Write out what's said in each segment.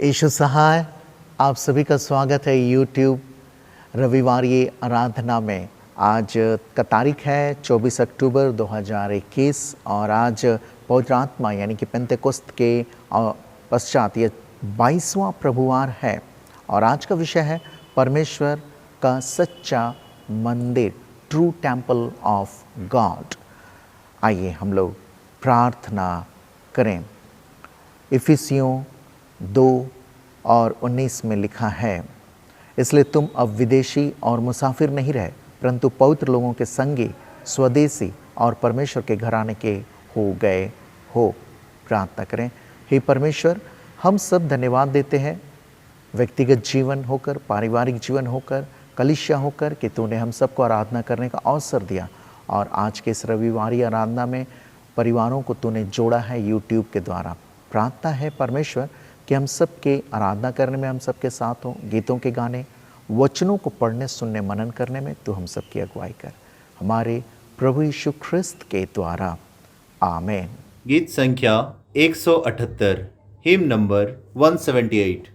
यीशु सहाय, आप सभी का स्वागत है यूट्यूब रविवारी आराधना में। आज का तारीख है 24 अक्टूबर 2021 और आज पवित्र आत्मा यानी कि पेंतेकोस्त के पश्चात ये 22वां प्रभुवार है और आज का विषय है परमेश्वर का सच्चा मंदिर, ट्रू टेम्पल ऑफ गॉड। आइए हम लोग प्रार्थना करें। इफिसियों 2 और 19 में लिखा है, इसलिए तुम अब विदेशी और मुसाफिर नहीं रहे, परंतु पवित्र लोगों के संगी, स्वदेशी और परमेश्वर के घराने के हो गए हो। प्रार्थना करें। हे परमेश्वर, हम सब धन्यवाद देते हैं, व्यक्तिगत जीवन होकर, पारिवारिक जीवन होकर, कलीसिया होकर, कि तूने हम सबको आराधना करने का अवसर दिया और आज के इस रविवारी आराधना में परिवारों को तूने जोड़ा है यूट्यूब के द्वारा। प्रार्थना है परमेश्वर कि हम सब के आराधना करने में हम सब के साथ हों, गीतों के गाने, वचनों को पढ़ने, सुनने, मनन करने में तू हम सब की अगुवाई कर, हमारे प्रभु यीशु ख्रिस्त के द्वारा, आमीन। गीत संख्या 178, हिम नंबर 178।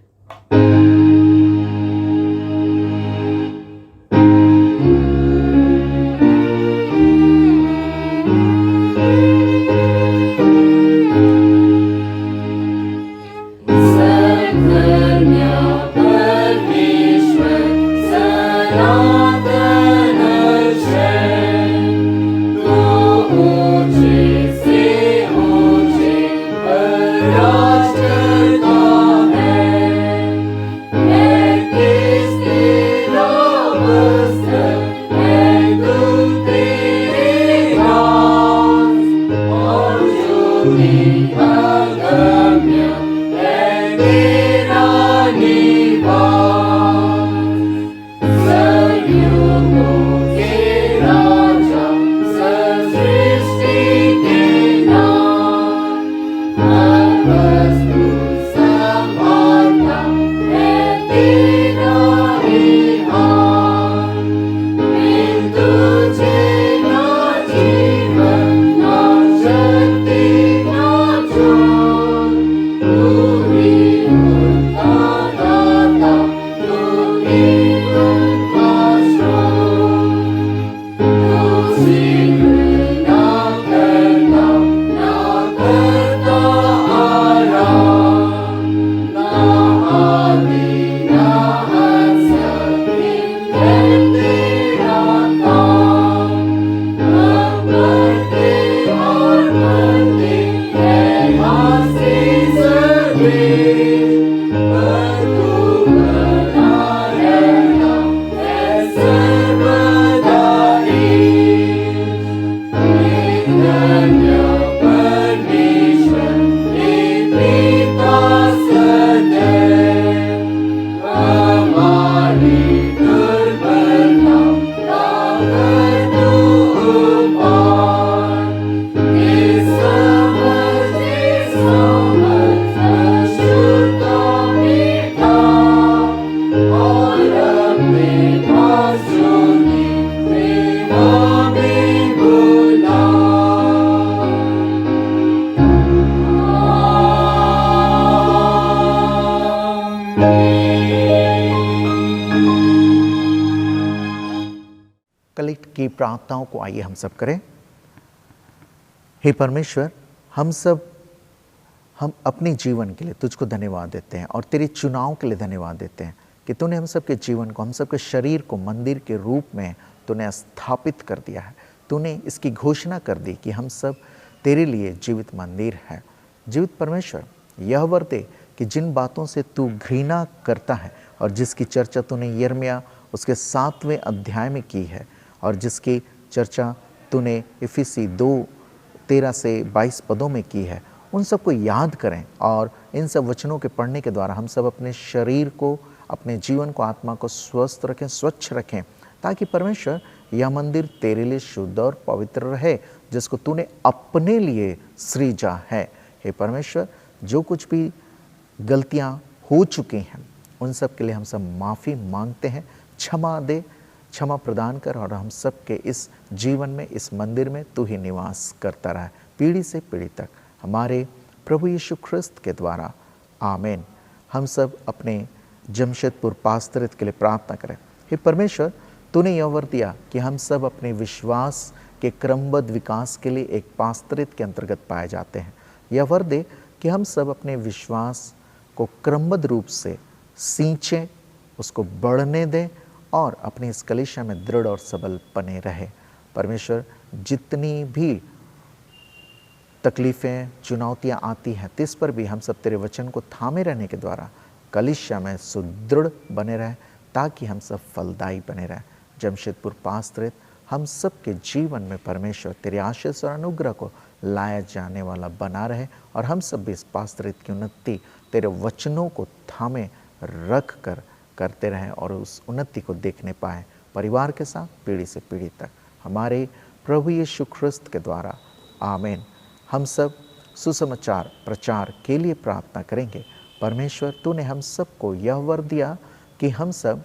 कलिट की प्रार्थनाओं को आइए हम सब करें। हे परमेश्वर, हम अपने जीवन के लिए तुझको धन्यवाद देते हैं और तेरे चुनाव के लिए धन्यवाद देते हैं कि तूने हम सब के जीवन को, हम सब के शरीर को मंदिर के रूप में तूने स्थापित कर दिया है। तूने इसकी घोषणा कर दी कि हम सब तेरे लिए जीवित मंदिर है। जीवित परमेश्वर, यह वर दे कि जिन बातों से तू घृणा करता है और जिसकी चर्चा तूने यिर्मयाह उसके 7वें अध्याय में की है और जिसकी चर्चा तूने इफिसी 2:13 से 22 पदों में की है, उन सबको याद करें और इन सब वचनों के पढ़ने के द्वारा हम सब अपने शरीर को, अपने जीवन को, आत्मा को स्वस्थ रखें, स्वच्छ रखें, ताकि परमेश्वर यह मंदिर तेरे लिए शुद्ध और पवित्र रहे, जिसको तूने अपने लिए सृजा है। हे परमेश्वर, जो कुछ भी गलतियां हो चुकी हैं उन सब के लिए हम सब माफ़ी मांगते हैं। क्षमा दे, क्षमा प्रदान कर और हम सब के इस जीवन में, इस मंदिर में तू ही निवास करता रहा, पीढ़ी से पीढ़ी तक, हमारे प्रभु यीशु ख्रिस्त के द्वारा, आमीन। हम सब अपने जमशेदपुर पास्तरित के लिए प्रार्थना करें। हे परमेश्वर, तूने यह वर दिया कि हम सब अपने विश्वास के क्रमबद्ध विकास के लिए एक पास्तरित के अंतर्गत पाए जाते हैं। यह वर दे कि हम सब अपने विश्वास को क्रमबद्ध रूप से सींचें, उसको बढ़ने दें और अपनी इस कलीसिया में दृढ़ और सबल बने रहे। परमेश्वर, जितनी भी तकलीफ़ें, चुनौतियाँ आती हैं, तिस पर भी हम सब तेरे वचन को थामे रहने के द्वारा कलीसिया में सुदृढ़ बने रहें, ताकि हम सब फलदायी बने रहें। जमशेदपुर पास्तरित हम सब के जीवन में परमेश्वर तेरे आशीष और अनुग्रह को लाया जाने वाला बना रहे और हम सब भी इस पास्तरित की उन्नति तेरे वचनों को थामे रख कर करते रहें और उस उन्नति को देखने पाएँ, परिवार के साथ पीढ़ी से पीढ़ी तक, हमारे प्रभु यीशु ख्रिस्त के द्वारा। आमीन। हम सब सुसमाचार प्रचार के लिए प्रार्थना करेंगे। परमेश्वर, तूने हम सबको यह वर दिया कि हम सब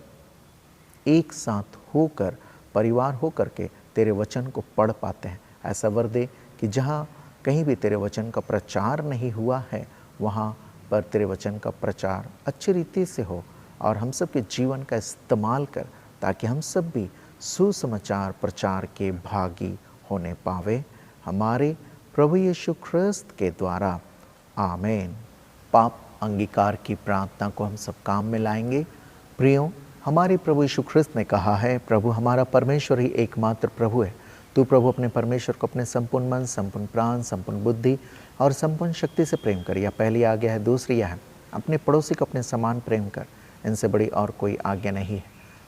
एक साथ होकर, परिवार होकर के तेरे वचन को पढ़ पाते हैं। ऐसा वर दे कि जहाँ कहीं भी तेरे वचन का प्रचार नहीं हुआ है, वहाँ पर तेरे वचन का प्रचार अच्छी रीति से हो और हम सब के जीवन का इस्तेमाल कर, ताकि हम सब भी सुसमाचार प्रचार के भागी होने पावे, हमारे प्रभु यीशु ख्रिस्त के द्वारा। आमीन। पाप अंगीकार की प्रार्थना को हम सब काम में लाएंगे। प्रियो, हमारे प्रभु यीशु ख्रिस्त ने कहा है, प्रभु हमारा परमेश्वर ही एकमात्र प्रभु है। तू प्रभु अपने परमेश्वर को अपने संपूर्ण मन, संपूर्ण प्राण, संपूर्ण बुद्धि और संपूर्ण शक्ति से प्रेम कर। यह पहली आज्ञा है। दूसरी यह है, अपने पड़ोसी को अपने समान प्रेम कर। इनसे बड़ी और कोई आज्ञा नहीं है।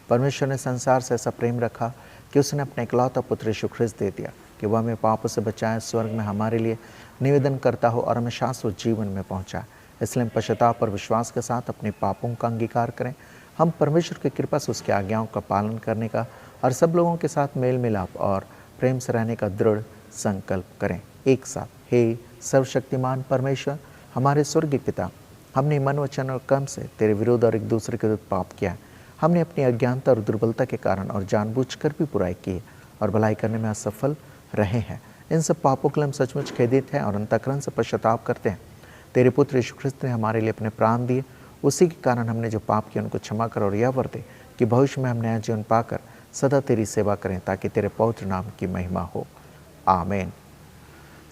परमेश्वर ने संसार से ऐसा प्रेम रखा कि उसने अपने इकलौता पुत्र यीशु ख्रिस्त दे दिया कि वह हमें पापों से बचाए, स्वर्ग में हमारे लिए निवेदन करता हो और हमें शाश्वत जीवन में पहुँचाए। इसलिए हम पश्चाताप और विश्वास के साथ अपने पापों का अंगीकार करें। हम परमेश्वर की कृपा से उसकी आज्ञाओं का पालन करने का और सब लोगों के साथ मेल मिलाप और प्रेम से रहने का दृढ़ संकल्प करें एक साथ। हे सर्वशक्तिमान परमेश्वर, हमारे स्वर्गीय पिता, हमने मन, वचन और कर्म से तेरे विरोध और एक दूसरे के विरुद्ध पाप किया। हमने अपनी अज्ञानता और दुर्बलता के कारण और जानबूझकर भी बुराई की और भलाई करने में असफल रहे हैं। इन सब पापों के लिए हम सचमुच खेदित हैं और अंतःकरण से पश्चाताप करते हैं। तेरे पुत्र यीशु ख्रिस्त ने हमारे लिए अपने प्राण दिए, उसी के कारण हमने जो पाप किया उनको क्षमा कर और यह वर दे कि भविष्य में हम नया जीवन पाकर सदा तेरी सेवा करें, ताकि तेरे पवित्र नाम की महिमा हो। आमीन।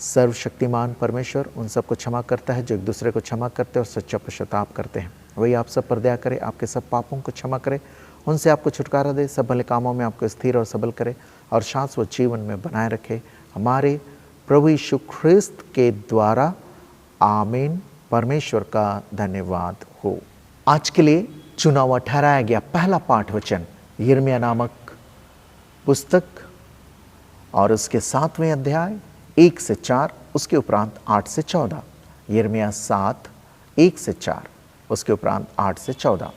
सर्वशक्तिमान परमेश्वर उन सबको क्षमा करता है जो एक दूसरे को क्षमा करते और सच्चा पश्चाताप करते हैं। वही आप सब पर दया करे, आपके सब पापों को क्षमा करे, उनसे आपको छुटकारा दे, सब भले कामों में आपको स्थिर और सबल करे और शाश्वत जीवन में बनाए रखे, हमारे प्रभु यीशु ख्रिस्त के द्वारा। आमीन। परमेश्वर का धन्यवाद हो। आज के लिए चुना हुआ ठहराया गया पहला पाठ वचन यिर्मयाह नामक पुस्तक और उसके 7वें अध्याय 1 से 4, उसके उपरांत 8 से 14। यिर्मयाह 7 1 से 4, उसके उपरांत 8 से 14।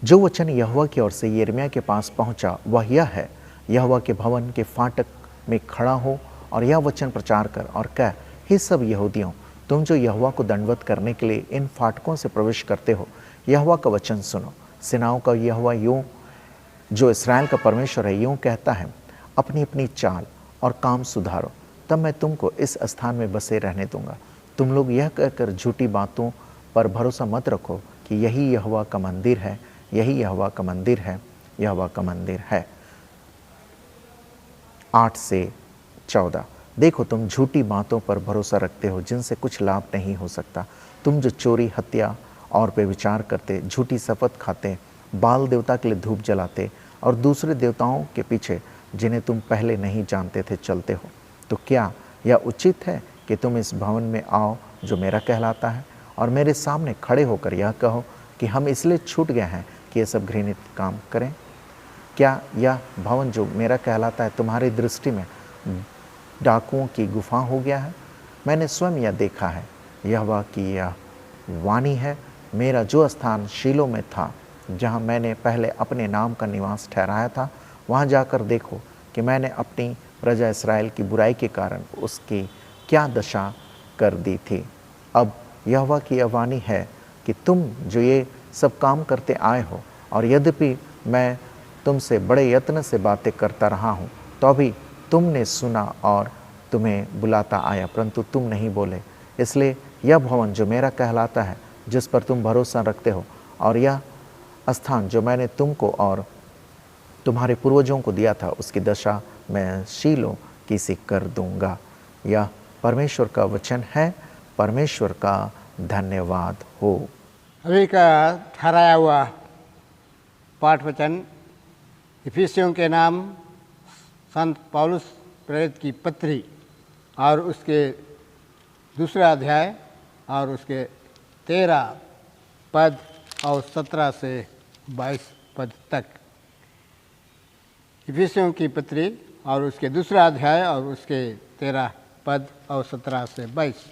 जो वचन यहोवा की ओर से यिर्मयाह के पास पहुंचा वह यह है, यहोवा के भवन के फाटक में खड़ा हो और यह वचन प्रचार कर और कह, हे सब यहूदियों, तुम जो यहोवा को दंडवत करने के लिए इन फाटकों से प्रवेश करते हो, यहोवा का वचन सुनो। सेनाओं का यहोवा यूं, जो इस्राएल का परमेश्वर है, यूं कहता है, अपनी अपनी चाल और काम सुधारो, तब मैं तुमको इस स्थान में बसे रहने दूंगा। तुम लोग यह कहकर झूठी बातों पर भरोसा मत रखो कि यही यहोवा का मंदिर है, यही यहोवा का मंदिर है, यहोवा का मंदिर है। 8 से 14। देखो, तुम झूठी बातों पर भरोसा रखते हो जिनसे कुछ लाभ नहीं हो सकता। तुम जो चोरी, हत्या और बेविचार करते, झूठी शपथ खाते, बाल देवता के लिए धूप जलाते और दूसरे देवताओं के पीछे जिन्हें तुम पहले नहीं जानते थे चलते हो, तो क्या यह उचित है कि तुम इस भवन में आओ जो मेरा कहलाता है और मेरे सामने खड़े होकर यह कहो कि हम इसलिए छूट गए हैं कि ये सब घृणित काम करें? क्या यह भवन जो मेरा कहलाता है तुम्हारी दृष्टि में डाकुओं की गुफा हो गया है? मैंने स्वयं यह देखा है। यहोवा की यह वाणी है, मेरा जो स्थान शीलो में था, जहाँ मैंने पहले अपने नाम का निवास ठहराया था, वहाँ जाकर देखो कि मैंने अपनी प्रजा इस्राएल की बुराई के कारण उसकी क्या दशा कर दी थी। अब यहोवा की यह वाणी है कि तुम जो ये सब काम करते आए हो, और यद्यपि मैं तुमसे बड़े यत्न से बातें करता रहा हूँ, तो अभी तुमने सुना और तुम्हें बुलाता आया, परंतु तुम नहीं बोले। इसलिए यह भवन जो मेरा कहलाता है जिस पर तुम भरोसा रखते हो, और यह स्थान जो मैंने तुमको और तुम्हारे पूर्वजों को दिया था, उसकी दशा मैं शीलो की सी कर दूंगा। यह परमेश्वर का वचन है। परमेश्वर का धन्यवाद हो। अभी का ठहराया हुआ पाठ वचन इफिसियों के नाम संत पौलुस प्रेरित की पत्री और उसके दूसरा अध्याय और उसके 13 पद और 17 से 22 पद तक। इफिसियों की पत्री और उसके दूसरा अध्याय और उसके 13 पद और 17 से 22।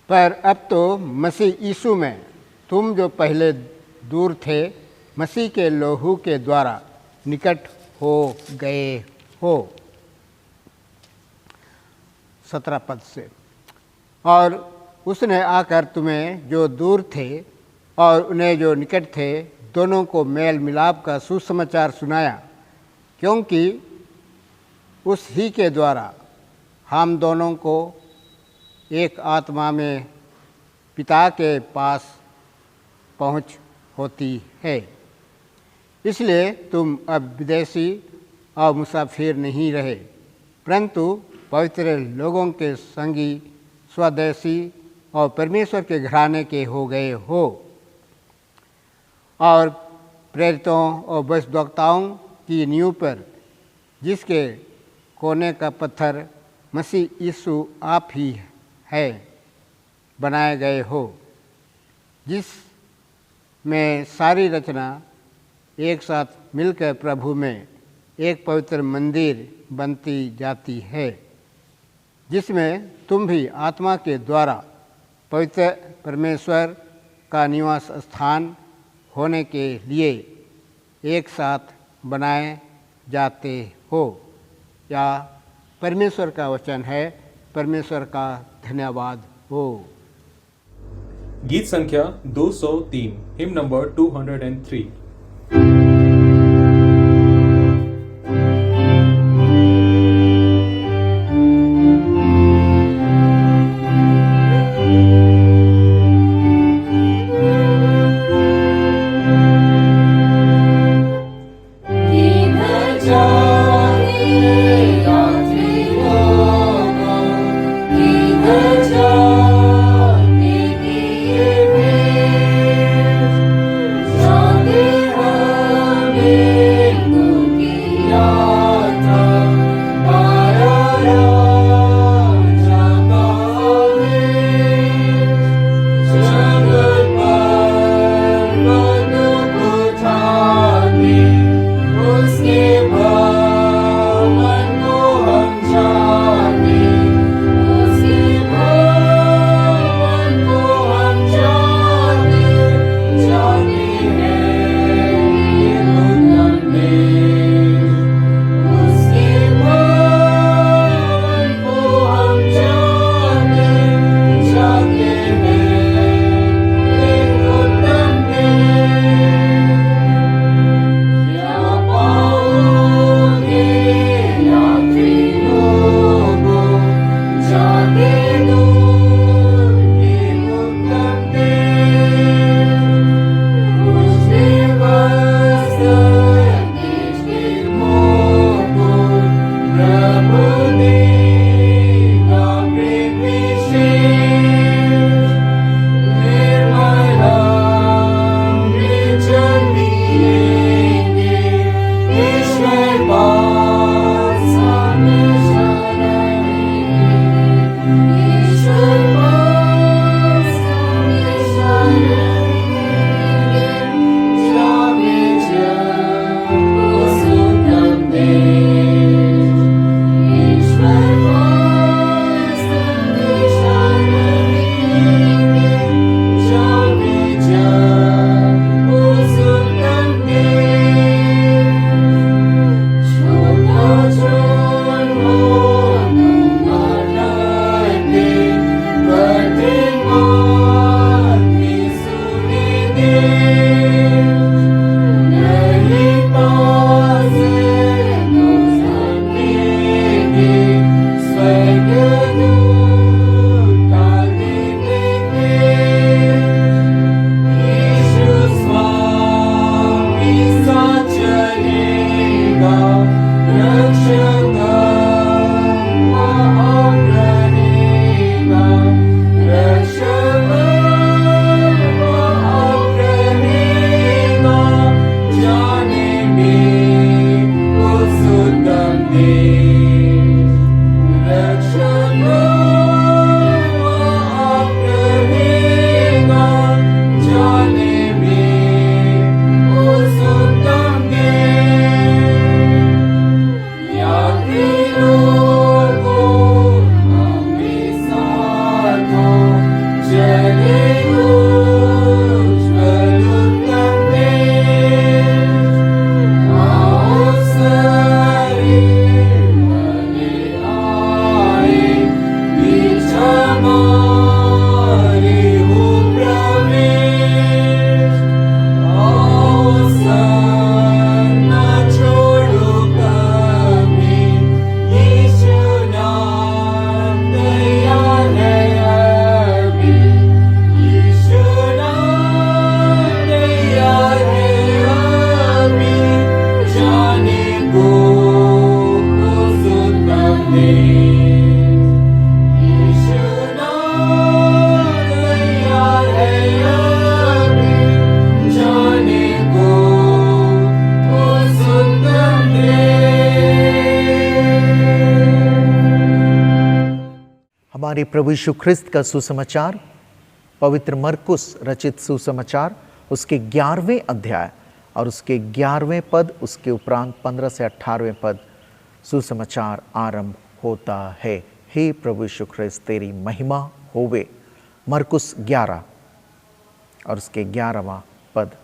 पर अब तो मसीह यीशु में तुम जो पहले दूर थे, मसीह के लहू के द्वारा निकट हो गए हो। 17 पद से। और उसने आकर तुम्हें जो दूर थे और उन्हें जो निकट थे, दोनों को मेल मिलाप का सुसमाचार सुनाया, क्योंकि उस ही के द्वारा हम दोनों को एक आत्मा में पिता के पास पहुँच होती है। इसलिए तुम अब विदेशी और मुसाफिर नहीं रहे, परंतु पवित्र लोगों के संगी, स्वदेशी और परमेश्वर के घराने के हो गए हो, और प्रेरितों और भविष्यद्वक्ताओं की नींव पर, जिसके कोने का पत्थर मसीह यीशु आप ही है, बनाए गए हो, जिस में सारी रचना एक साथ मिलकर प्रभु में एक पवित्र मंदिर बनती जाती है, जिसमें तुम भी आत्मा के द्वारा पवित्र परमेश्वर का निवास स्थान होने के लिए एक साथ बनाए जाते हो। या परमेश्वर का वचन है। परमेश्वर का धन्यवाद हो। गीत संख्या 203, हिम नंबर 203। Be हमारे प्रभु यीशु ख्रिस्त का सुसमाचार पवित्र मरकुस रचित सुसमाचार उसके 11वें अध्याय और उसके 11वें पद, उसके उपरांत 15 से 18वें पद सुसमाचार आरंभ होता है। हे प्रभु यीशु ख्रिस्त तेरी महिमा होवे। मरकुस 11 और उसके 11वां पद।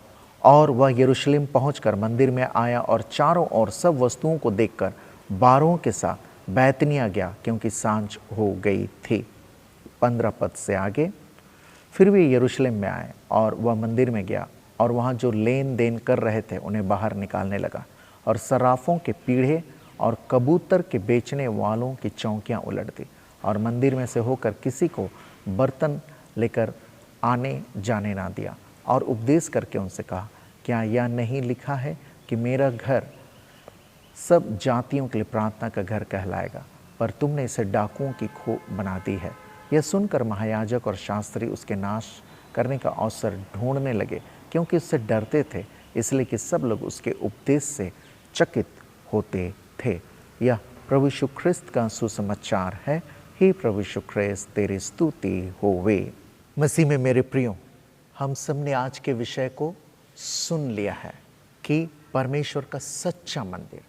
और वह यरूशलेम पहुंचकर मंदिर में आया और चारों ओर सब वस्तुओं को देखकर बारों के साथ बैतनिया गया, क्योंकि सांझ हो गई थी। 15 पद से आगे। फिर वे यरूशलेम में आए और वह मंदिर में गया और वहाँ जो लेन देन कर रहे थे उन्हें बाहर निकालने लगा और सराफों के पीढ़े और कबूतर के बेचने वालों की चौकियाँ उलट दी और मंदिर में से होकर किसी को बर्तन लेकर आने जाने ना दिया और उपदेश करके उनसे कहा, क्या यह नहीं लिखा है कि मेरा घर सब जातियों के लिए प्रार्थना का घर कहलाएगा, पर तुमने इसे डाकुओं की खो बना दी है। यह सुनकर महायाजक और शास्त्री उसके नाश करने का अवसर ढूंढने लगे, क्योंकि उससे डरते थे, इसलिए कि सब लोग उसके उपदेश से चकित होते थे। यह प्रभु यीशु ख्रिस्त का सुसमाचार है। हे प्रभु यीशु ख्रिस्त तेरी स्तुति होवे। मसीह में मेरे प्रियो, हम सब ने आज के विषय को सुन लिया है कि परमेश्वर का सच्चा मंदिर,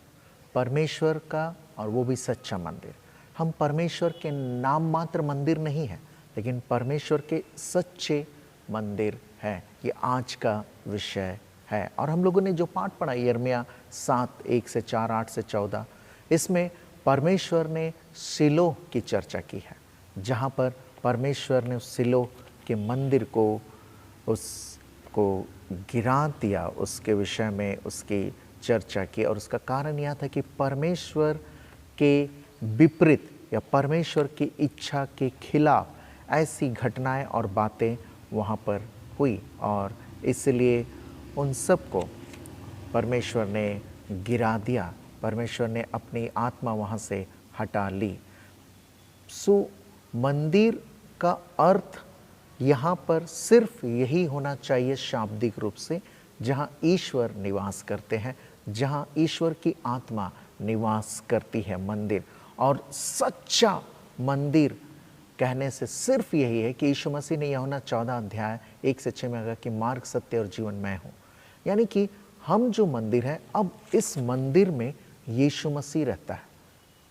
परमेश्वर का और वो भी सच्चा मंदिर। हम परमेश्वर के नाम मात्र मंदिर नहीं है, लेकिन परमेश्वर के सच्चे मंदिर है। ये आज का विषय है। और हम लोगों ने जो पाठ पढ़ा यिर्मयाह 7 1 से 4 8 से 14, इसमें परमेश्वर ने शिलोह की चर्चा की है, जहाँ पर परमेश्वर ने उस शिलोह के मंदिर को उसको गिरा दिया, उसके विषय में उसकी चर्चा की। और उसका कारण यह था कि परमेश्वर के विपरीत या परमेश्वर की इच्छा के खिलाफ ऐसी घटनाएं और बातें वहाँ पर हुई और इसलिए उन सब को परमेश्वर ने गिरा दिया, परमेश्वर ने अपनी आत्मा वहाँ से हटा ली। सो मंदिर का अर्थ यहाँ पर सिर्फ यही होना चाहिए शाब्दिक रूप से, जहाँ ईश्वर निवास करते हैं, जहाँ ईश्वर की आत्मा निवास करती है, मंदिर। और सच्चा मंदिर कहने से सिर्फ यही है कि यीशु मसीह ने यूहन्ना 14 अध्याय 1 से 6 में कहा कि मार्ग सत्य और जीवन मैं हूँ। यानी कि हम जो मंदिर है, अब इस मंदिर में यीशु मसीह रहता है।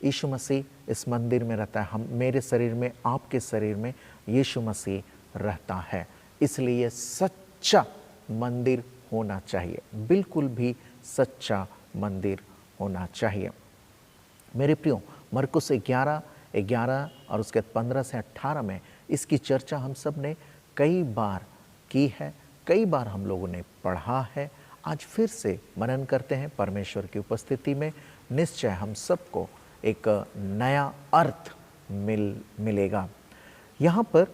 यीशु मसीह इस मंदिर में रहता है। हम मेरे शरीर में, आपके शरीर में यीशु मसीह रहता है। इसलिए ये सच्चा मंदिर होना चाहिए, बिल्कुल भी सच्चा मंदिर होना चाहिए। मेरे प्रियो, मरकुस 11 और उसके 15 से 18 में इसकी चर्चा हम सब ने कई बार की है, कई बार हम लोगों ने पढ़ा है। आज फिर से मनन करते हैं परमेश्वर की उपस्थिति में। निश्चय हम सबको एक नया अर्थ मिलेगा। यहाँ पर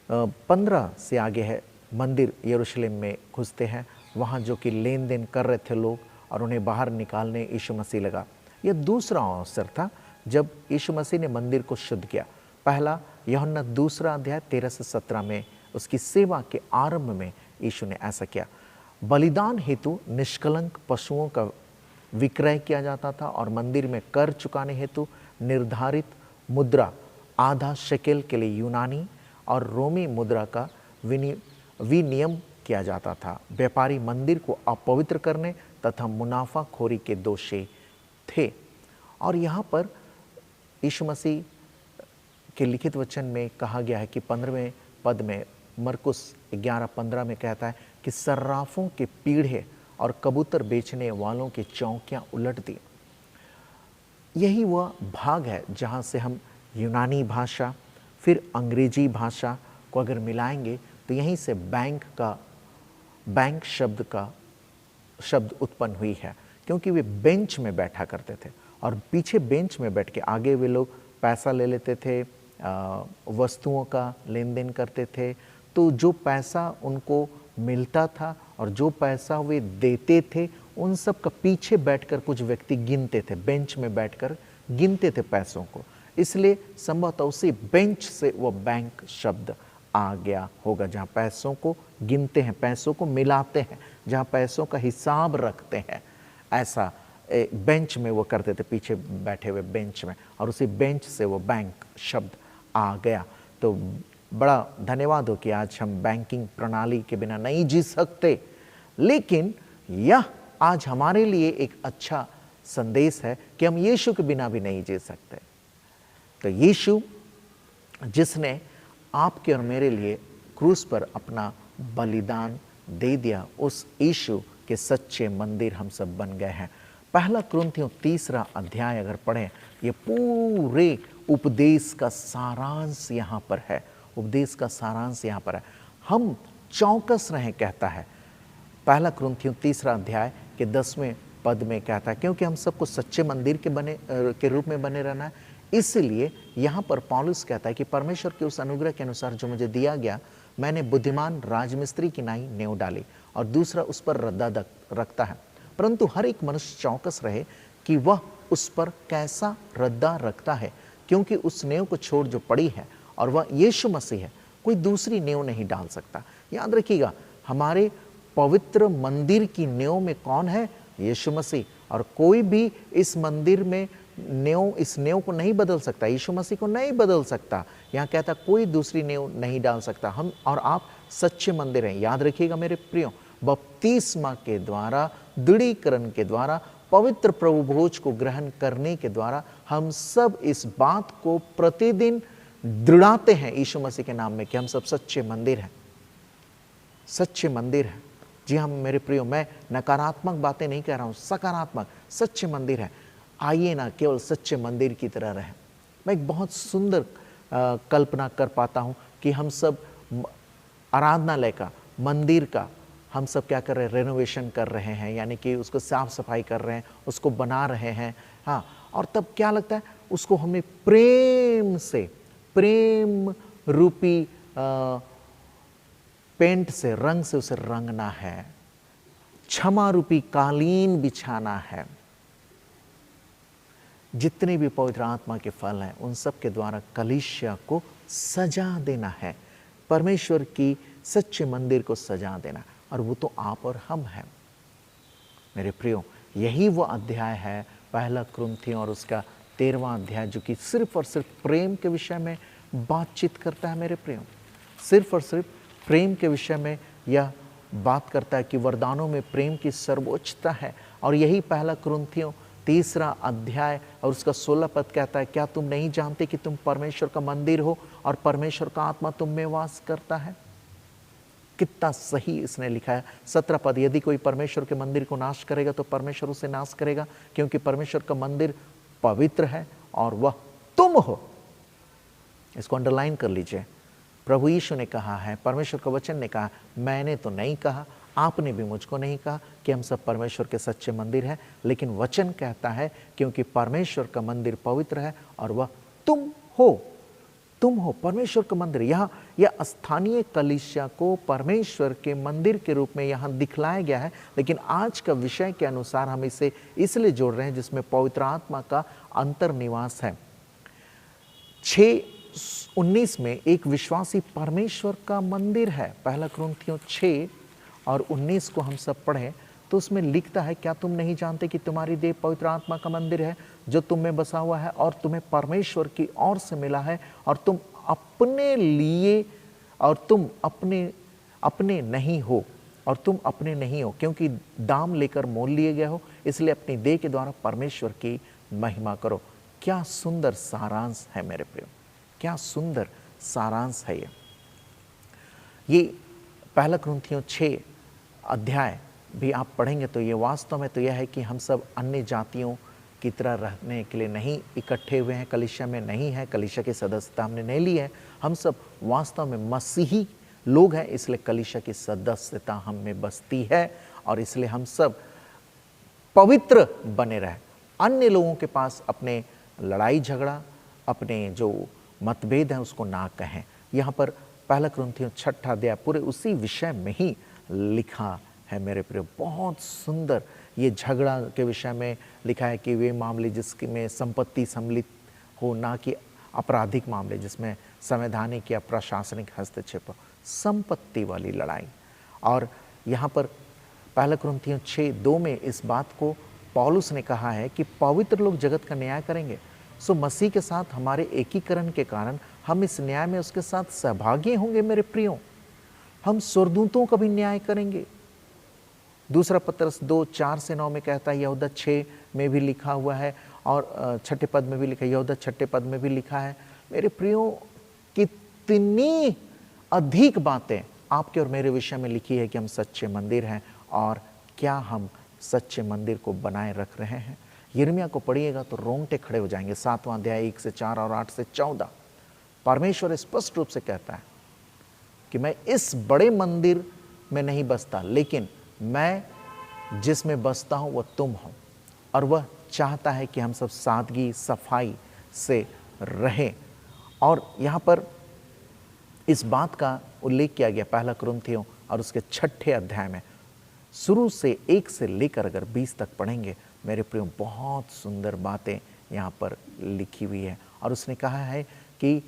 15 से आगे है, मंदिर यरूशलेम में घुसते हैं, वहाँ जो कि लेन देन कर रहे थे लोग और उन्हें बाहर निकालने यीशु मसीह लगा। यह दूसरा अवसर था जब यीशु मसीह ने मंदिर को शुद्ध किया। पहला यूहन्ना 2 अध्याय 13 से 17 में उसकी सेवा के आरंभ में यीशु ने ऐसा किया। बलिदान हेतु निष्कलंक पशुओं का विक्रय किया जाता था और मंदिर में कर चुकाने हेतु निर्धारित मुद्रा आधा शेकेल के लिए यूनानी और रोमी मुद्रा का विनियम किया जाता था। व्यापारी मंदिर को अपवित्र करने तथा मुनाफाखोरी के दोषी थे। और यहाँ पर यीशु मसीह के लिखित वचन में कहा गया है कि 15वें पद में मरकुस 11:15 में कहता है कि सर्राफों के पीढ़े और कबूतर बेचने वालों की चौकियां उलट दी। यही वह भाग है जहाँ से हम यूनानी भाषा फिर अंग्रेजी भाषा को अगर मिलाएंगे तो यहीं से बैंक शब्द उत्पन्न हुई है, क्योंकि वे बेंच में बैठा करते थे और पीछे बेंच में बैठ के आगे वे लोग पैसा ले लेते थे, वस्तुओं का लेन देन करते थे। तो जो पैसा उनको मिलता था और जो पैसा वे देते थे उन सब का पीछे बैठकर कुछ व्यक्ति गिनते थे, बेंच में बैठकर गिनते थे पैसों को। इसलिए संभवतः उसी बेंच से वो बैंक शब्द आ गया होगा, जहाँ पैसों को गिनते हैं, पैसों को मिलाते हैं, जहाँ पैसों का हिसाब रखते हैं। ऐसा बेंच में वो करते थे, पीछे बैठे हुए बेंच में, और उसी बेंच से वो बैंक शब्द आ गया। तो बड़ा धन्यवाद हो कि आज हम बैंकिंग प्रणाली के बिना नहीं जी सकते, लेकिन यह आज हमारे लिए एक अच्छा संदेश है कि हम यीशु के बिना भी नहीं जी सकते। तो यीशु जिसने आपके और मेरे लिए क्रूस पर अपना बलिदान दे दिया, उस यीशु के सच्चे मंदिर हम सब बन गए हैं। पहला कुरिन्थियों 3 अध्याय अगर पढ़ें, ये पूरे उपदेश का सारांश यहाँ पर है। उपदेश का सारांश यहाँ पर है। हम चौकस रहें कहता है। पहला कुरिन्थियों 3 अध्याय के 10वें पद में कहता है, क्योंकि हम सबको सच्चे मंदिर के रूप में बने रहना है। इसलिए यहाँ पर पौलुस कहता है कि परमेश्वर के उस अनुग्रह के अनुसार जो मुझे दिया गया, मैंने बुद्धिमान राजमिस्त्री की नाई नेव डाली और दूसरा उस पर रद्दा रखता है। परंतु हर एक मनुष्य चौकस रहे कि वह उस पर कैसा रद्दा रखता है, क्योंकि उस नेव को छोड़ जो पड़ी है और वह यीशु मसीह है, कोई दूसरी नेव नहीं डाल सकता। याद रखिएगा, हमारे पवित्र मंदिर की नेव में कौन है? यीशु मसीह। और कोई भी इस मंदिर में इस नेव को नहीं बदल सकता, यीशु मसीह को नहीं बदल सकता। यहाँ कहता कोई दूसरी नेव नहीं डाल सकता। हम और आप सच्चे मंदिर हैं। याद रखिएगा मेरे प्रियो, बपतिस्मा के द्वारा, दृढ़ीकरण के द्वारा, पवित्र प्रभु भोज को ग्रहण करने के द्वारा हम सब इस बात को प्रतिदिन दृढ़ाते हैं यीशु मसीह के नाम में कि हम सब सच्चे मंदिर हैं, सच्चे मंदिर हैं। जी हाँ मेरे प्रियो, मैं नकारात्मक बातें नहीं कह रहा हूँ, सकारात्मक सच्चे मंदिर है। आइए ना केवल सच्चे मंदिर की तरह रहें। मैं एक बहुत सुंदर कल्पना कर पाता हूँ कि हम सब आराधनालय का, मंदिर का हम सब क्या कर रहे हैं? रेनोवेशन कर रहे हैं, यानी कि उसको साफ सफाई कर रहे हैं, उसको बना रहे हैं। हाँ, और तब क्या लगता है? उसको हमें प्रेम से, प्रेम रूपी पेंट से, रंग से उसे रंगना है, क्षमा रूपी कालीन बिछाना है। जितने भी पवित्र आत्मा के फल हैं उन सब के द्वारा कलीसिया को सजा देना है, परमेश्वर की सच्चे मंदिर को सजा देना, और वो तो आप और हम हैं मेरे प्रियो। यही वो अध्याय है पहला कुरिन्थियों और उसका 13वां अध्याय, जो कि सिर्फ और सिर्फ प्रेम के विषय में बातचीत करता है मेरे प्रियो। सिर्फ और सिर्फ प्रेम के विषय में यह बात करता है कि वरदानों में प्रेम की सर्वोच्चता है। और यही पहला कुरिन्थियों 3 अध्याय और उसका 16 पद कहता है, क्या तुम नहीं जानते कि तुम परमेश्वर का मंदिर हो और परमेश्वर का आत्मा तुम में वास करता है? कितना सही इसने लिखा है। 17 पद, यदि कोई परमेश्वर के मंदिर को नाश करेगा तो परमेश्वर उसे नाश करेगा, क्योंकि परमेश्वर का मंदिर पवित्र है और वह तुम हो। इसको अंडरलाइन कर लीजिए। प्रभु यीशु ने कहा है, परमेश्वर का वचन ने कहा, मैंने तो नहीं कहा, आपने भी मुझको नहीं कहा कि हम सब परमेश्वर के सच्चे मंदिर हैं, लेकिन वचन कहता है क्योंकि परमेश्वर का मंदिर पवित्र है और वह तुम हो। तुम हो परमेश्वर का मंदिर। यहाँ यह स्थानीय कलीसिया को परमेश्वर के मंदिर के रूप में यहाँ दिखलाया गया है, लेकिन आज का विषय के अनुसार हम इसे इसलिए जोड़ रहे हैं जिसमें पवित्र आत्मा का अंतर्निवास है। 6:19 में एक विश्वासी परमेश्वर का मंदिर है। पहला कुरिन्थियों 6 और 19 को हम सब पढ़ें तो उसमें लिखता है, क्या तुम नहीं जानते कि तुम्हारी देह पवित्र आत्मा का मंदिर है जो तुम में बसा हुआ है और तुम्हें परमेश्वर की ओर से मिला है, और तुम अपने लिए और तुम अपने नहीं हो, और तुम अपने नहीं हो क्योंकि दाम लेकर मोल लिए गए हो, इसलिए अपनी देह के द्वारा परमेश्वर की महिमा करो। क्या सुंदर सारांश है मेरे प्रियो, क्या सुंदर सारांश है ये। ये पहला कुरिन्थियों 6 अध्याय भी आप पढ़ेंगे तो ये वास्तव में तो यह है कि हम सब अन्य जातियों की तरह रहने के लिए नहीं इकट्ठे हुए हैं, कलीसिया में नहीं है, कलीसिया की सदस्यता हमने नहीं ली है। हम सब वास्तव में मसीही लोग हैं, इसलिए कलीसिया की सदस्यता हम में बसती है और इसलिए हम सब पवित्र बने रहे। अन्य लोगों के पास अपने लड़ाई झगड़ा, अपने जो मतभेद हैं उसको ना कहें। यहाँ पर पहला कुरिन्थियों 6 अध्याय पूरे उसी विषय में ही लिखा है मेरे प्रियो। बहुत सुंदर ये झगड़ा के विषय में लिखा है कि वे मामले जिसमें संपत्ति सम्मिलित हो, ना कि आपराधिक मामले जिसमें संवैधानिक या प्रशासनिक हस्तक्षेप हो, संपत्ति वाली लड़ाई। और यहाँ पर पहला कुरिन्थियों 6:2 में इस बात को पौलुस ने कहा है कि पवित्र लोग जगत का न्याय करेंगे। सो मसीह के साथ हमारे एकीकरण के कारण हम इस न्याय में उसके साथ सहभागी होंगे मेरे प्रियो। हम स्वर्गदूतों का भी न्याय करेंगे। दूसरा पत्रस 2:4-9 में कहता है, यहूदा 6 में भी लिखा हुआ है और 6 पद में भी लिखा है, यहूदा 6 पद में भी लिखा है। मेरे प्रियो, कितनी अधिक बातें आपके और मेरे विषय में लिखी है कि हम सच्चे मंदिर हैं और क्या हम सच्चे मंदिर को बनाए रख रहे हैं। यिर्मयाह को पढ़िएगा तो रोंगटे खड़े हो जाएंगे। 7वां अध्याय 1-4 और 8-14 परमेश्वर स्पष्ट रूप से कहता है कि मैं इस बड़े मंदिर में नहीं बसता, लेकिन मैं जिसमें बसता हूं वह तुम हो। और वह चाहता है कि हम सब सादगी सफाई से रहें। और यहाँ पर इस बात का उल्लेख किया गया पहला कुरिन्थियों और उसके 6 अध्याय में। शुरू से 1 से लेकर अगर 20 तक पढ़ेंगे मेरे प्रियो, बहुत सुंदर बातें यहाँ पर लिखी हुई है। और उसने कहा है कि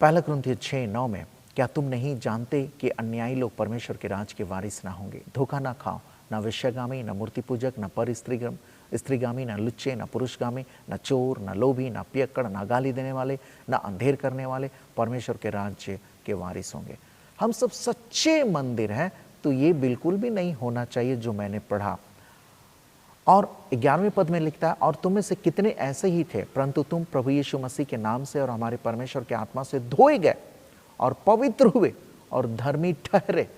पहला कुरिन्थियों 6:9 में, क्या तुम नहीं जानते कि अन्यायी लोग परमेश्वर के राज के वारिस ना होंगे। धोखा ना खाओ, ना वेश्यागामी, ना मूर्ति पूजक, ना पर स्त्रीगामी, ना लुच्चे, ना पुरुषगामी, ना चोर, ना लोभी, ना पियक्कड़, ना गाली देने वाले, ना अंधेर करने वाले परमेश्वर के राज्य के वारिस होंगे। हम सब सच्चे मंदिर हैं, तो ये बिल्कुल भी नहीं होना चाहिए जो मैंने पढ़ा। और 11वें पद में लिखता है, और तुम में से कितने ऐसे ही थे, परंतु तुम प्रभु यीशु मसीह के नाम से और हमारे परमेश्वर के आत्मा से धोए गए और पवित्र हुए और धर्मी ठहरे।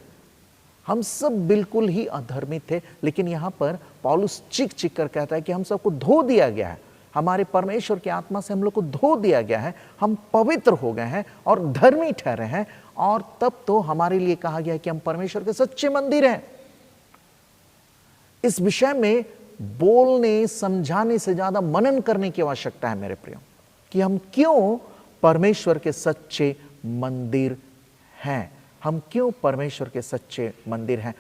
हम सब बिल्कुल ही अधर्मी थे, लेकिन यहाँ पर पौलुस चीख कर कहता है कि हम सबको धो दिया गया है, हमारे परमेश्वर के आत्मा से हम लोग को धो दिया गया है, हम पवित्र हो गए हैं और धर्मी ठहरे हैं। और तब तो हमारे लिए कहा गया है कि हम परमेश्वर के सच्चे मंदिर हैं। इस विषय में बोलने समझाने से ज्यादा मनन करने की आवश्यकता है मेरे प्रियो, कि हम क्यों परमेश्वर के सच्चे मंदिर हैं। हम क्यों परमेश्वर के सच्चे मंदिर हैं।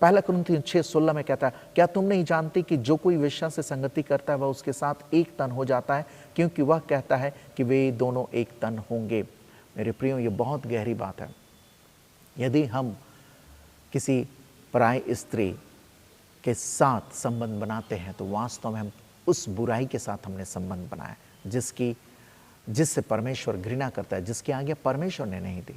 पहला कुरिन्थियों 6:16 में कहता है, क्या तुम नहीं जानते कि जो कोई वेश्या से संगति करता है वह उसके साथ एक तन हो जाता है, क्योंकि वह कहता है कि वे दोनों एक तन होंगे। मेरे प्रियो, ये बहुत गहरी बात है। यदि हम किसी पराई स्त्री के साथ संबंध बनाते हैं तो वास्तव में हम उस बुराई के साथ हमने संबंध बनाया जिससे परमेश्वर घृणा करता है, जिसकी आज्ञा परमेश्वर ने नहीं दी।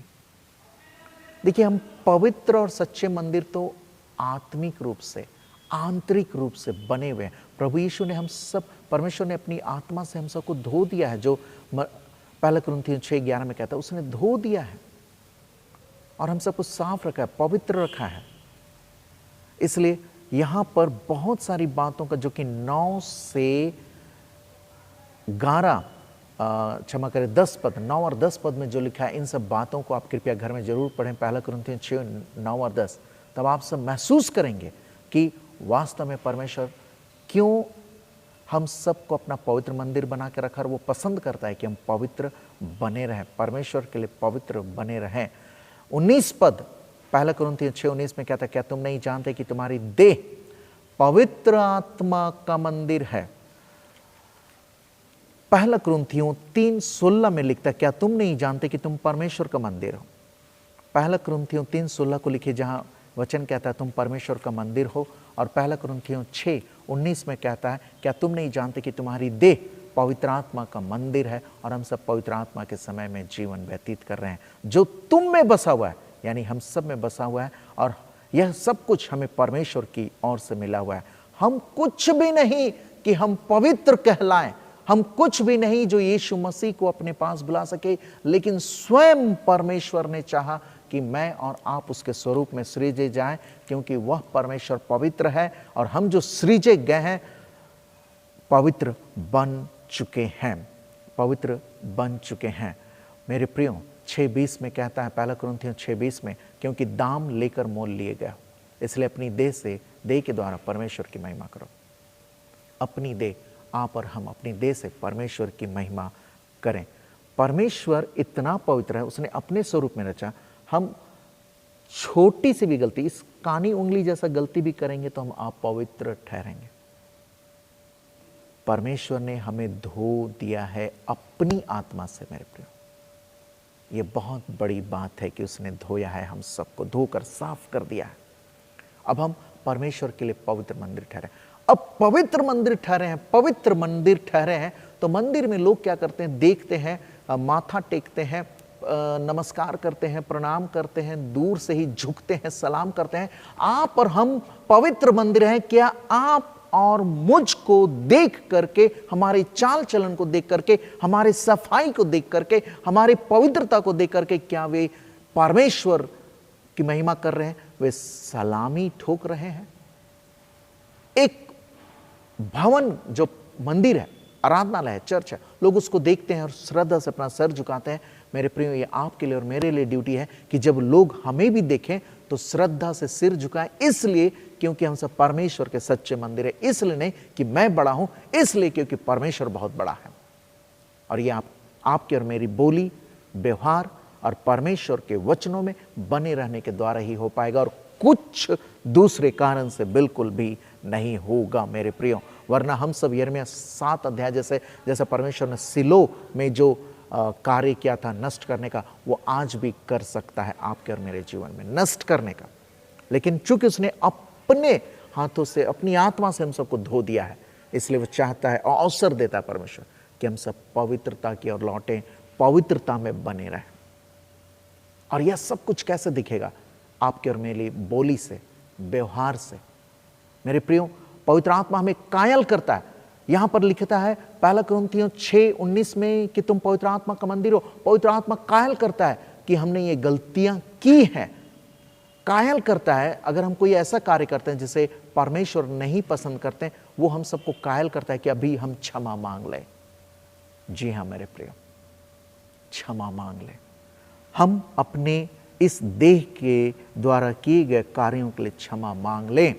देखिए, हम पवित्र और सच्चे मंदिर तो आत्मिक रूप से, आंतरिक रूप से बने हुए हैं। प्रभु यीशु ने हम सब, परमेश्वर ने अपनी आत्मा से हम सबको धो दिया है, जो पहला कुरिन्थियों 6:11 में कहता है, उसने धो दिया है और हम सबको साफ रखा है, पवित्र रखा है। इसलिए यहां पर बहुत सारी बातों का, जो कि 9 से 11 क्षमा करें 10 पद, 9 और 10 पद में जो लिखा है, इन सब बातों को आप कृपया घर में जरूर पढ़ें। पहला कुरिन्थियों 6:9 और 10। तब आप सब महसूस करेंगे कि वास्तव में परमेश्वर क्यों हम सबको अपना पवित्र मंदिर बना के रखा, और वो पसंद करता है कि हम पवित्र बने रहें, परमेश्वर के लिए पवित्र बने रहें। 19 पद पहला कुरिन्थियों 6:19 में कहता है, क्या तुम नहीं जानते कि तुम्हारी देह पवित्र आत्मा का मंदिर है। पहला कुरिन्थियों 3:16 में लिखता है, क्या तुम नहीं जानते कि तुम परमेश्वर का मंदिर हो। पहला कुरिन्थियों 3:16 को लिखिए, जहां वचन कहता है तुम परमेश्वर का मंदिर हो। और पहला कुरिन्थियों 6:19 में कहता है, क्या तुम नहीं जानते कि तुम्हारी देह पवित्र आत्मा का मंदिर है, और हम सब पवित्र आत्मा के समय में जीवन व्यतीत कर रहे हैं, जो तुम में बसा हुआ है, यानी हम सब में बसा हुआ है। और यह सब कुछ हमें परमेश्वर की ओर से मिला हुआ है। हम कुछ भी नहीं कि हम पवित्र कहलाएं, हम कुछ भी नहीं जो यीशु मसीह को अपने पास बुला सके, लेकिन स्वयं परमेश्वर ने चाहा कि मैं और आप उसके स्वरूप में सृजे जाएं, क्योंकि वह परमेश्वर पवित्र है और हम जो सृजे गए हैं पवित्र बन चुके हैं, पवित्र बन चुके हैं। मेरे प्रियो 6:20 में कहता है, पहला कुरिन्थियों 6:20 में, क्योंकि दाम लेकर मोल लिए गए, इसलिए अपनी देह के द्वारा परमेश्वर की महिमा करो। अपनी देह, आप और हम अपनी देह से परमेश्वर की महिमा करें। परमेश्वर इतना पवित्र है, उसने अपने स्वरूप में रचा। हम छोटी सी भी गलती, इस कानी उंगली जैसा गलती भी करेंगे तो हम अपवित्र ठहरेंगे। परमेश्वर ने हमें धो दिया है अपनी आत्मा से। मेरे प्रियो, यह बहुत बड़ी बात है कि उसने धोया है, हम सबको धोकर साफ कर दिया है। अब हम परमेश्वर के लिए पवित्र मंदिर ठहरे। अब पवित्र मंदिर ठहरे हैं, पवित्र मंदिर ठहरे हैं, तो मंदिर में लोग क्या करते हैं? देखते हैं, माथा टेकते हैं, नमस्कार करते हैं, प्रणाम करते हैं, दूर से ही झुकते हैं, सलाम करते हैं। आप और हम पवित्र मंदिर हैं। क्या आप और मुझको देख करके, हमारे चाल चलन को देख करके, हमारे सफाई को देख करके, हमारे पवित्रता को देख करके, क्या वे परमेश्वर की महिमा कर रहे हैं? वे सलामी ठोक रहे हैं? एक भवन जो मंदिर है, आराधनालय है, चर्च है, लोग उसको देखते हैं और श्रद्धा से अपना सर झुकाते हैं। मेरे प्रियो, ये आपके लिए और मेरे लिए ड्यूटी है कि जब लोग हमें भी देखें तो श्रद्धा से सिर झुकाएं, इसलिए क्योंकि हम सब परमेश्वर के सच्चे मंदिर है। इसलिए नहीं कि मैं बड़ा हूं, इसलिए क्योंकि परमेश्वर बहुत बड़ा है। और ये आपके और मेरी बोली, व्यवहार और परमेश्वर के वचनों में बने रहने के द्वारा ही हो पाएगा, और कुछ दूसरे कारण से बिल्कुल भी नहीं होगा मेरे प्रियो। वरना हम सब यिर्मयाह 7 अध्याय जैसे परमेश्वर ने सिलो में जो कार्य किया था नष्ट करने का, वो आज भी कर सकता है आपके और मेरे जीवन में, नष्ट करने का। लेकिन चूंकि उसने अपने हाथों से, अपनी आत्मा से हम सबको धो दिया है, इसलिए वो चाहता है और अवसर देता है परमेश्वर कि हम सब पवित्रता की ओर लौटें, पवित्रता में बने रहें। और यह सब कुछ कैसे दिखेगा? आपके और मेरी बोली से, व्यवहार से। मेरे प्रियो, पवित्र आत्मा हमें कायल करता है। यहां पर लिखता है पहला कुरिन्थियों 6:19 में कि तुम पवित्र आत्मा का मंदिर हो। पवित्र आत्मा कायल करता है कि हमने ये गलतियां की हैं। कायल करता है अगर हम कोई ऐसा कार्य करते हैं जिसे परमेश्वर नहीं पसंद करते, वो हम सबको कायल करता है कि अभी हम क्षमा मांग लें। जी हां मेरे प्रियो, क्षमा मांग लें। हम अपने इस देह के द्वारा किए गए कार्यों के लिए क्षमा मांग लें,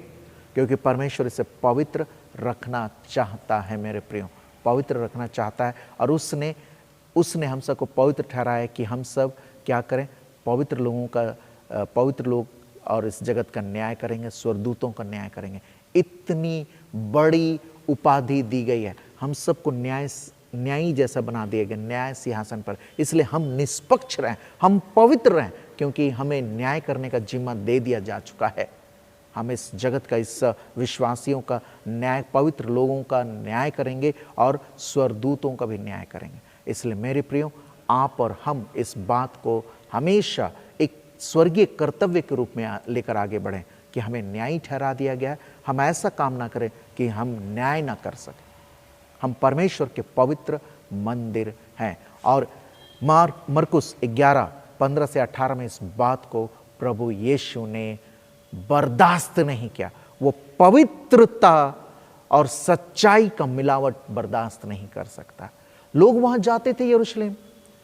क्योंकि परमेश्वर इसे पवित्र रखना चाहता है मेरे प्रियो, पवित्र रखना चाहता है। और उसने हम सबको पवित्र ठहराया कि हम सब क्या करें? पवित्र लोग और इस जगत का न्याय करेंगे, स्वर्गदूतों का न्याय करेंगे। इतनी बड़ी उपाधि दी गई है, हम सबको न्यायी जैसा बना दिया गया, न्याय सिंहासन पर। इसलिए हम निष्पक्ष रहें, हम पवित्र रहें, क्योंकि हमें न्याय करने का जिम्मा दे दिया जा चुका है। हम इस जगत का, इस विश्वासियों का न्याय, पवित्र लोगों का न्याय करेंगे और स्वर्गदूतों का भी न्याय करेंगे। इसलिए मेरे प्रियो, आप और हम इस बात को हमेशा एक स्वर्गीय कर्तव्य के रूप में लेकर आगे बढ़ें कि हमें न्यायी ठहरा दिया गया है। हम ऐसा काम ना करें कि हम न्याय ना कर सकें। हम परमेश्वर के पवित्र मंदिर हैं। और मरकुस 11:15 से 18 में इस बात को प्रभु यीशु ने बर्दाश्त नहीं किया। वो पवित्रता और सच्चाई का मिलावट बर्दाश्त नहीं कर सकता। लोग वहां जाते थे यरूशलेम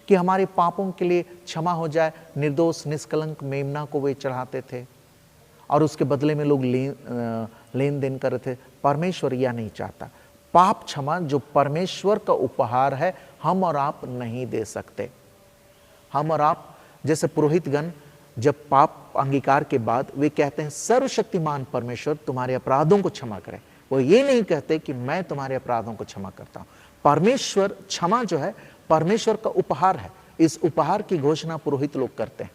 कि हमारे पापों के लिए क्षमा हो जाए। निर्दोष निष्कलंक मेमना को वे चढ़ाते थे और उसके बदले में लोग लेन देन कर रहे थे। परमेश्वर यह नहीं चाहता। पाप क्षमा जो परमेश्वर का उपहार है, हम और आप नहीं दे सकते। हम और आप जैसे पुरोहितगण जब पाप अंगीकार के बाद वे कहते हैं सर्वशक्तिमान परमेश्वर तुम्हारे अपराधों को क्षमा करे, वो ये नहीं कहते कि मैं तुम्हारे अपराधों को क्षमा करता हूं। परमेश्वर क्षमा जो है परमेश्वर का उपहार है। इस उपहार की घोषणा पुरोहित लोग करते हैं।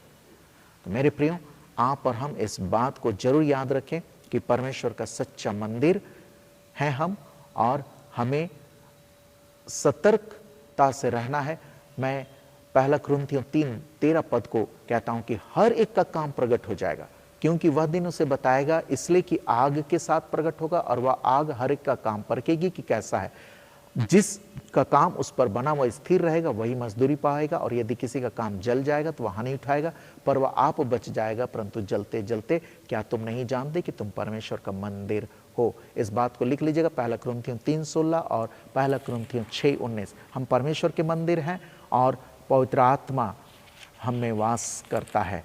तो मेरे प्रियो, आप और हम इस बात को जरूर याद रखें कि परमेश्वर का सच्चा मंदिर है हम, और हमें सतर्कता से रहना है। मैं पहला कुरिन्थियों 3:13 पद को कहता हूं कि हर एक का काम प्रकट हो जाएगा, क्योंकि वह दिन उसे बताएगा, इसलिए कि आग के साथ प्रकट होगा और वह आग हर एक का काम परखेगी कि कैसा है। जिसका काम उस पर बना वह स्थिर रहेगा, वही मजदूरी पाएगा। और यदि किसी का काम जल जाएगा तो वह हानि उठाएगा, पर वह आप बच जाएगा। परंतु जलते जलते क्या तुम नहीं जानते कि तुम परमेश्वर का मंदिर हो? इस बात को लिख लीजिएगा, 1 कुरिन्थियों 3:16 और 1 कुरिन्थियों 6:19। हम परमेश्वर के मंदिर हैं और पवित्र आत्मा हम में वास करता है।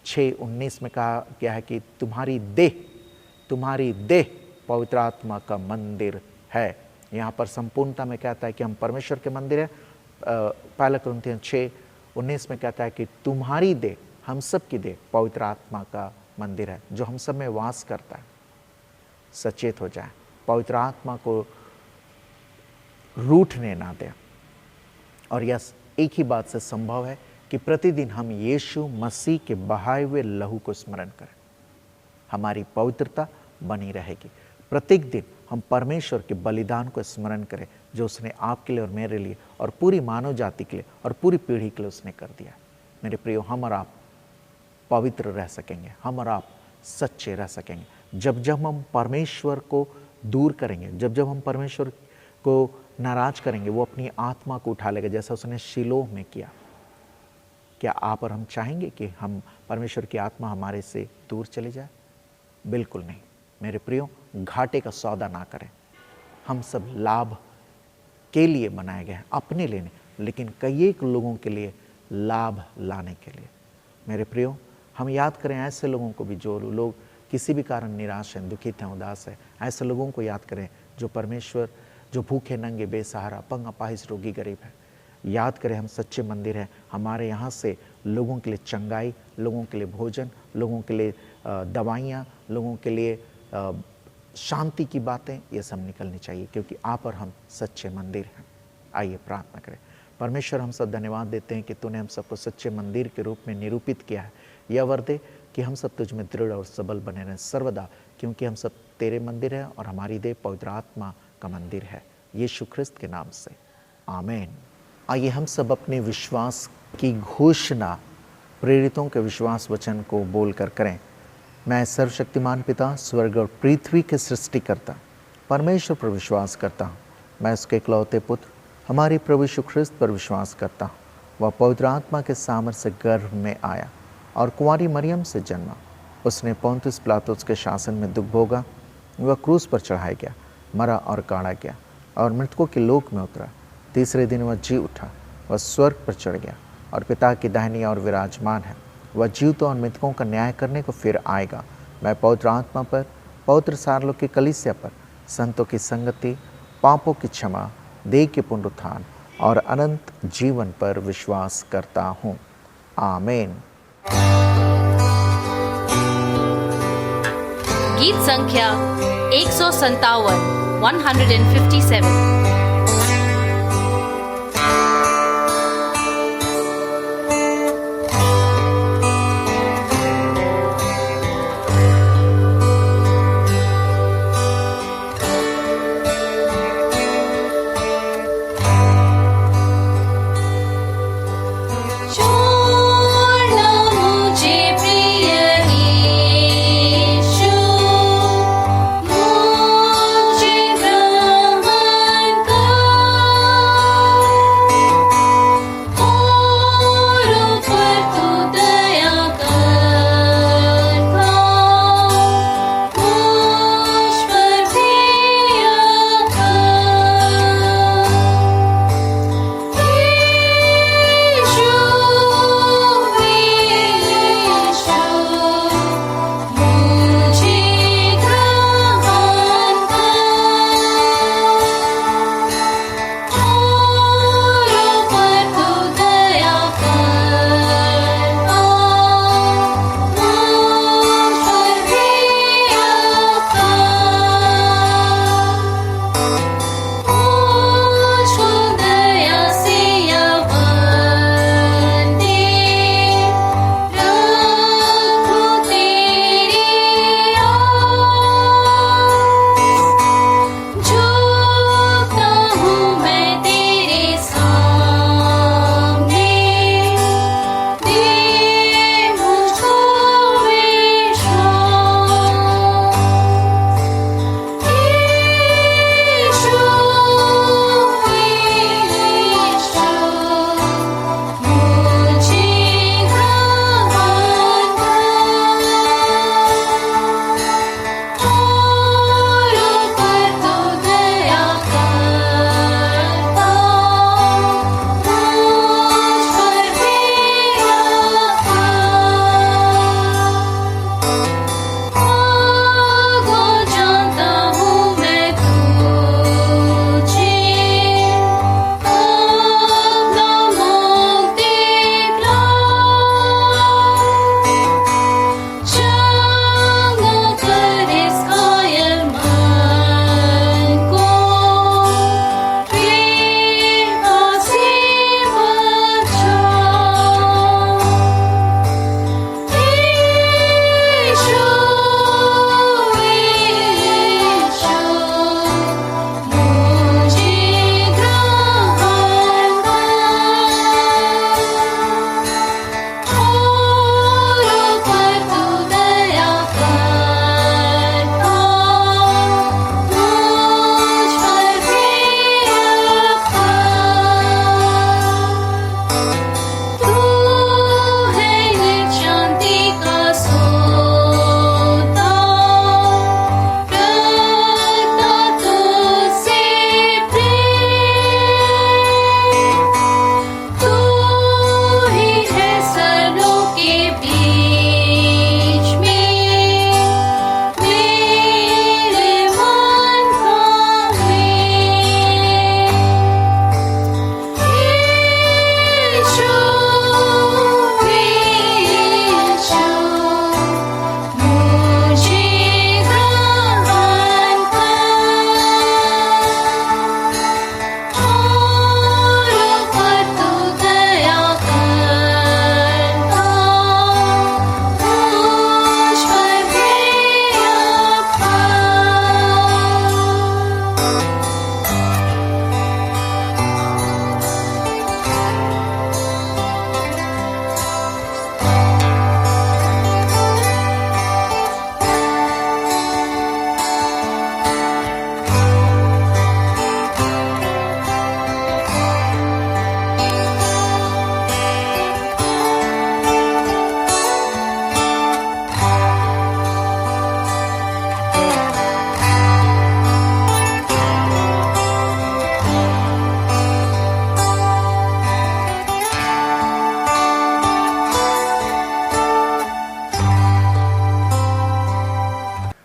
6:19 में कहा गया है कि तुम्हारी देह पवित्र आत्मा का मंदिर है। यहाँ पर संपूर्णता में कहता है कि हम परमेश्वर के मंदिर हैं। 1 कुरिन्थियों 6:19 में कहता है कि तुम्हारी देह, हम सब की देह पवित्र आत्मा का मंदिर है जो हम सब में वास करता है। सचेत हो जाए, पवित्र आत्मा को रूठने ना दें। और यह एक ही बात से संभव है कि प्रतिदिन हम यीशु मसीह के बहाए हुए लहू को स्मरण करें, हमारी पवित्रता बनी रहेगी। प्रत्येक दिन हम परमेश्वर के बलिदान को स्मरण करें जो उसने आपके लिए और मेरे लिए और पूरी मानव जाति के लिए और पूरी पीढ़ी के लिए उसने कर दिया। मेरे प्रियो, हम और आप पवित्र रह सकेंगे, हम और आप सच्चे रह सकेंगे जब हम परमेश्वर को दूर करेंगे, जब हम परमेश्वर को नाराज करेंगे। वो अपनी आत्मा को उठा लेगा जैसा उसने शिलोह में किया। क्या आप और हम चाहेंगे कि हम परमेश्वर की आत्मा हमारे से दूर चली जाए? बिल्कुल नहीं। मेरे प्रियो, घाटे का सौदा ना करें। हम सब लाभ के लिए बनाए गए हैं, अपने लिए नहीं, लेकिन कई एक लोगों के लिए लाभ लाने के लिए। मेरे प्रियो, हम याद करें ऐसे लोगों को भी जो लोग किसी भी कारण निराश हैं, दुखित हैं, उदास हैं। ऐसे लोगों को याद करें जो परमेश्वर, जो भूखे नंगे बेसहारा, अपंग अपाहिज रोगी गरीब है। याद करें हम सच्चे मंदिर हैं। हमारे यहाँ से लोगों के लिए चंगाई, लोगों के लिए भोजन, लोगों के लिए दवाइयाँ, लोगों के लिए शांति की बातें, ये सब निकलनी चाहिए, क्योंकि आप और हम सच्चे मंदिर हैं। आइए प्रार्थना करें। परमेश्वर, हम सब धन्यवाद देते हैं कि तूने हम सबको सच्चे मंदिर के रूप में निरूपित किया है। यह वर दे कि हम सब तुझ में दृढ़ और सबल बने रहें सर्वदा, क्योंकि हम सब तेरे मंदिर हैं और हमारी देह पवित्र आत्मा का मंदिर है। यीशु ख्रिस्त के नाम से आमीन। आइए हम सब अपने विश्वास की घोषणा प्रेरितों के विश्वास वचन को बोलकर करें। मैं सर्वशक्तिमान पिता, स्वर्ग और पृथ्वी के सृष्टिकर्ता परमेश्वर पर विश्वास करता हूँ। मैं उसके इकलौते पुत्र हमारे प्रभु यीशु ख्रिस्त पर विश्वास करता हूँ। वह पवित्र आत्मा के सामर्थ्य से गर्भ में आया और कुंवारी मरियम से जन्मा। उसने पोंतियुस पिलातुस के शासन में दुख भोगा। वह क्रूस पर चढ़ाया गया, मरा और काढ़ा गया और मृतकों के लोक में उतरा। तीसरे दिन वह जी उठा, वह स्वर्ग पर चढ़ गया और पिता की दाहिनी ओर विराजमान है। वह जीवितों और मृतकों का न्याय करने को फिर आएगा। मैं पवित्र आत्मा पर, पवित्र सार्वलौकिक की कलीसिया पर, संतों की संगति, पापों की क्षमा, देह के पुनरुत्थान और अनंत जीवन पर विश्वास करता हूँ। आमीन। गीत संख्या 157 157। मुझे ग्रहण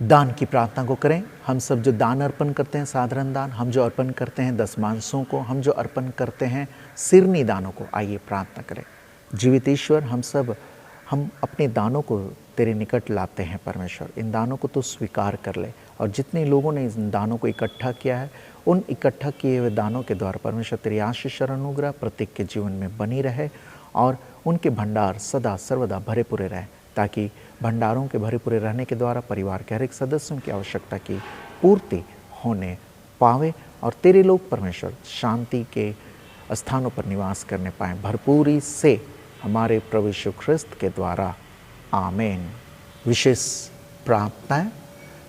दान की प्रार्थना को करें। हम सब जो दान अर्पण करते हैं, साधारण दान, हम जो अर्पण करते हैं दशमांशों को, हम जो अर्पण करते हैं सिरनी दानों को, आइए प्रार्थना करें। जीवित ईश्वर, हम अपने दानों को तेरे निकट लाते हैं परमेश्वर। इन दानों को तो स्वीकार कर ले, और जितने लोगों ने इन दानों को इकट्ठा किया है, उन इकट्ठा किए हुए दानों के द्वारा परमेश्वर तेरी आशीष और अनुग्रह प्रत्येक के जीवन में बनी रहे, और उनके भंडार सदा सर्वदा भरे पूरे रहे, ताकि भंडारों के भरे पूरे रहने के द्वारा परिवार के हर एक सदस्यों की आवश्यकता की पूर्ति होने पावे, और तेरे लोग परमेश्वर शांति के स्थानों पर निवास करने पाएँ भरपूरी से, हमारे प्रभु यीशु ख्रिस्त के द्वारा, आमीन। विशेष प्रार्थनाएं।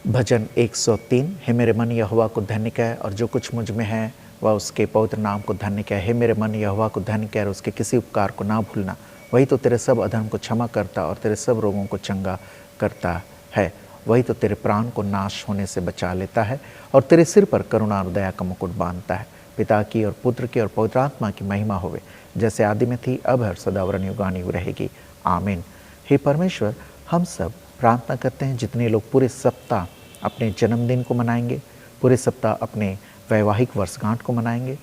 भजन 103। हे मेरे मन यहोवा को धन्य कह, और जो कुछ मुझ में है वह उसके पवित्र नाम को धन्य कह। हे मेरे मन यहोवा को धन्य कह, और उसके किसी उपकार को ना भूलना। वही तो तेरे सब अधर्म को क्षमा करता और तेरे सब रोगों को चंगा करता है। वही तो तेरे प्राण को नाश होने से बचा लेता है, और तेरे सिर पर करुणा और दया का मुकुट बांधता है। पिता की और पुत्र की और पवित्र आत्मा की महिमा होवे, जैसे आदि में थी, अब है, सदा युगानुयुग रहेगी, आमीन। हे परमेश्वर, हम सब प्रार्थना करते हैं जितने लोग पूरे सप्ताह अपने जन्मदिन को मनाएंगे, पूरे सप्ताह अपने वैवाहिक वर्षगांठ को मनाएंगे,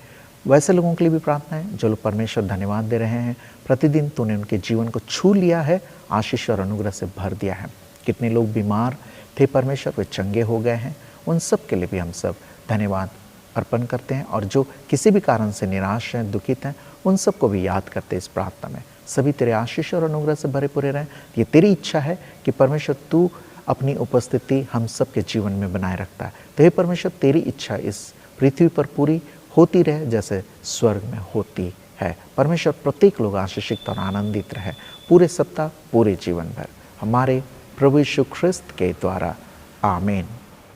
वैसे लोगों के लिए भी प्रार्थना है जो लोग परमेश्वर धन्यवाद दे रहे हैं, प्रतिदिन तूने उनके जीवन को छू लिया है, आशीष और अनुग्रह से भर दिया है। कितने लोग बीमार थे परमेश्वर, वे चंगे हो गए हैं, उन सब के लिए भी हम सब धन्यवाद अर्पण करते हैं। और जो किसी भी कारण से निराश हैं, दुखित हैं, उन सबको भी याद करते हैं इस प्रार्थना में। सभी तेरे आशीष और अनुग्रह से भरे पूरे रहें। ये तेरी इच्छा है कि परमेश्वर तू अपनी उपस्थिति हम सब के जीवन में बनाए रखता है। तो हे परमेश्वर, तेरी इच्छा इस पृथ्वी पर पूरी होती रहे जैसे स्वर्ग में होती है। परमेश्वर, प्रत्येक लोग आशीषित और आनंदित रहे पूरे सप्ताह, पूरे जीवन भर, हमारे प्रभु यीशु ख्रिस्त के द्वारा, आमीन।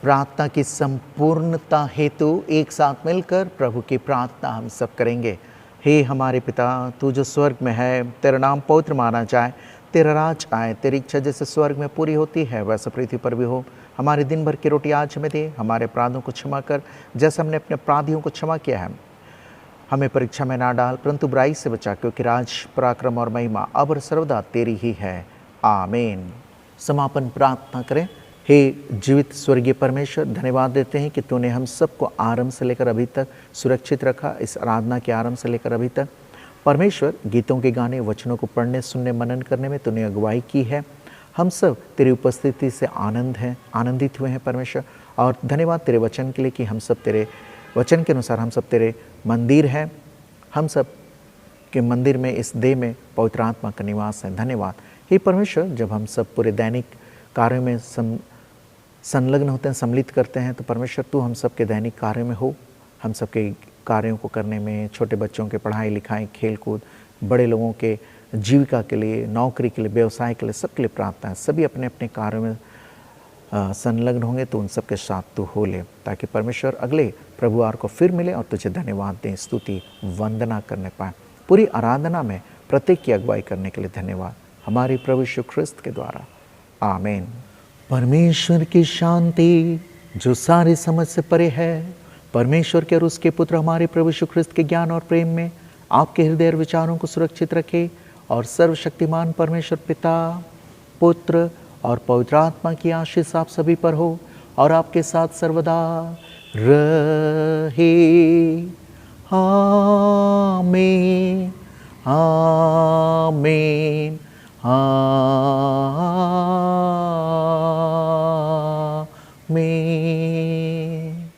प्रार्थना की संपूर्णता हेतु एक साथ मिलकर प्रभु की प्रार्थना हम सब करेंगे। हे हमारे पिता, तू जो स्वर्ग में है, तेरा नाम पवित्र माना जाए, तेरा राज आए, तेरी इच्छा जैसे स्वर्ग में पूरी होती है वैसे पृथ्वी पर भी हो। हमारे दिन भर की रोटी आज हमें दे, हमारे अपराधों को क्षमा कर जैसे हमने अपने अपराधियों को क्षमा किया है। हमें परीक्षा में ना डाल, परंतु बुराई से बचा, क्योंकि राज, पराक्रम और महिमा अब और सर्वदा तेरी ही है, आमीन। समापन प्रार्थना करें। हे जीवित स्वर्गीय परमेश्वर, धन्यवाद देते हैं कि तूने हम सबको आरंभ से लेकर अभी तक सुरक्षित रखा। इस आराधना के आरंभ से लेकर अभी तक परमेश्वर, गीतों के गाने, वचनों को पढ़ने, सुनने, मनन करने में तूने अगुवाई की है। हम सब तेरी उपस्थिति से आनंदित हुए हैं परमेश्वर। और धन्यवाद तेरे वचन के लिए कि हम सब तेरे वचन के अनुसार हम सब तेरे मंदिर हैं। हम सब के मंदिर में, इस देह में पवित्र आत्मा का निवास है। धन्यवाद हे परमेश्वर, जब हम सब पूरे दैनिक कार्यों में संलग्न होते हैं, सम्मिलित करते हैं, तो परमेश्वर तू हम सब के दैनिक कार्यों में हो। हम सब के कार्यों को करने में, छोटे बच्चों के पढ़ाई लिखाई, खेल कूद, बड़े लोगों के जीविका के लिए, नौकरी के लिए, व्यवसाय के लिए, सबके लिए प्रार्थना है। सभी अपने अपने कार्यों में संलग्न होंगे तो उन सब के साथ तू हो ले, ताकि परमेश्वर अगले प्रभुवार को फिर मिले और तुझे धन्यवाद दें, स्तुति वंदना करने पाए। पूरी आराधना में प्रत्येक की अगुवाई करने के लिए धन्यवाद, हमारे प्रभु यीशु ख्रिस्त के द्वारा, आमीन। परमेश्वर की शांति जो सारी समझ से परे है, परमेश्वर के और उसके पुत्र हमारे प्रभु यीशु ख्रिस्त के ज्ञान और प्रेम में आपके हृदय और विचारों को सुरक्षित रखे, और सर्वशक्तिमान परमेश्वर पिता, पुत्र और पवित्र आत्मा की आशीष आप सभी पर हो और आपके साथ सर्वदा रहे, आमीन, आमीन, आमीन।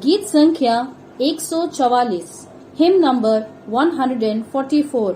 गीत संख्या 144, हिम नंबर 144।